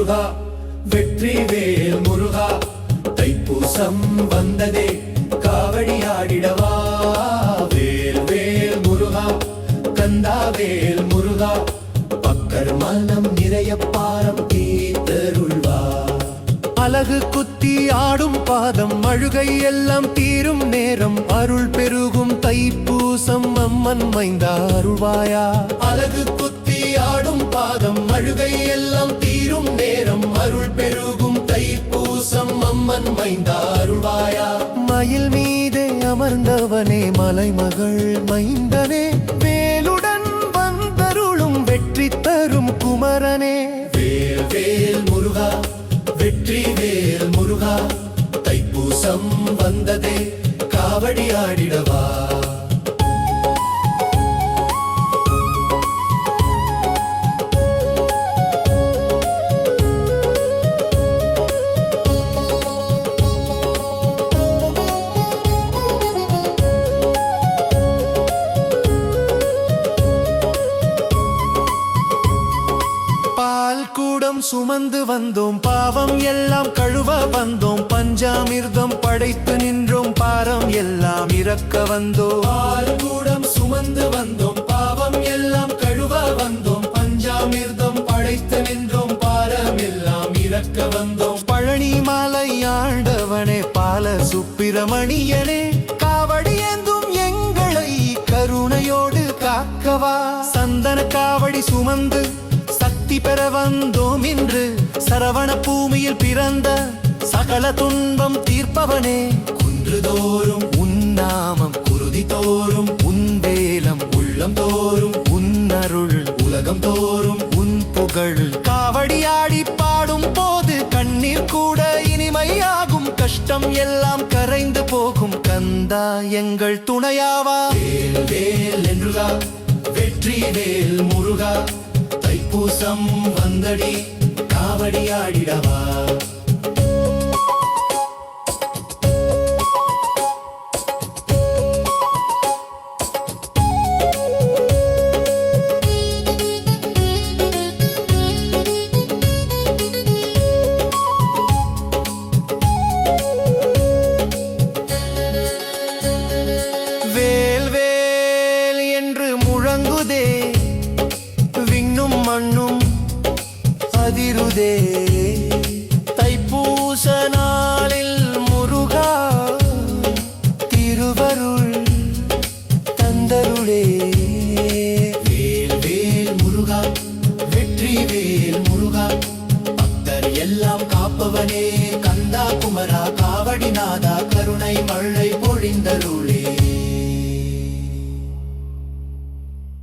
முருகா வெற்றி வேல் முருகா தைப்பூசம் வந்ததே காவடி ஆடிடவா வேல் வேல் முருகா கந்தா வேல் முருகா பக்கர் மனம் நிறைய பாரம் தீர்த்தருள்வா அழகு குத்தி ஆடும் பாதம் அழுகை எல்லாம் தீரும் நேரம் அருள் பெருகும் தைப்பூசம் அம்மன் மைந்தா அருள்வாயா அழகு குத்தி ஆடும் பாதம் அழுகை எல்லாம் தீரும் நேரம் அருள் பெருகும் தைப்பூசம் அம்மன் மைந்தா அருள்வாயா மயில் மீதே அமர்ந்தவனே மலைமகள் மைந்தனே வேலுடன் வந்தருளும் வெற்றி தரும் குமரனே வேல் வேல் முருகா வெற்றி வேல் முருகா தைப்பூசம் வந்ததே காவடி ஆடிடவா கூடம் சுமந்து வந்தோம் பாவம் எல்லாம் கழுவ வந்தோம் பஞ்சாமிர்தம் படைத்து நின்றோம் பாரம் எல்லாம் இறக்க வந்தோம் பால் கூடம் சுமந்து வந்தோம் பாவம் எல்லாம் கழுவ வந்தோம் பஞ்சாமிர்தம் படைத்து நின்றோம் பாரம் எல்லாம் இறக்க வந்தோம் பழனி மாலை ஆண்டவனே பால சுப்பிரமணியனே காவடி ஏந்தும் எங்களை கருணையோடு காக்கவா சந்தன காவடி சுமந்து சக்தி பெற வந்தோம் இன்று சரவண பூமியில் பிறந்த சகல துன்பம் தீர்ப்பவனே குன்றுதோறும் உன்னாமம் குருதி தோறும் உன் வேலம் உள்ளம் தோறும் உன் அருள் உலகம் தோறும் உன் புகழ் காவடியாடி பாடும் போது கண்ணீர் கூட இனிமையாகும் கஷ்டம் எல்லாம் கரைந்து போகும் கந்தா எங்கள் துணையாவா வேல் வேல் என்றுகா வெற்றி வேல் முருகா தைப்பூசம் வந்தடி காவடி ஆடிடவா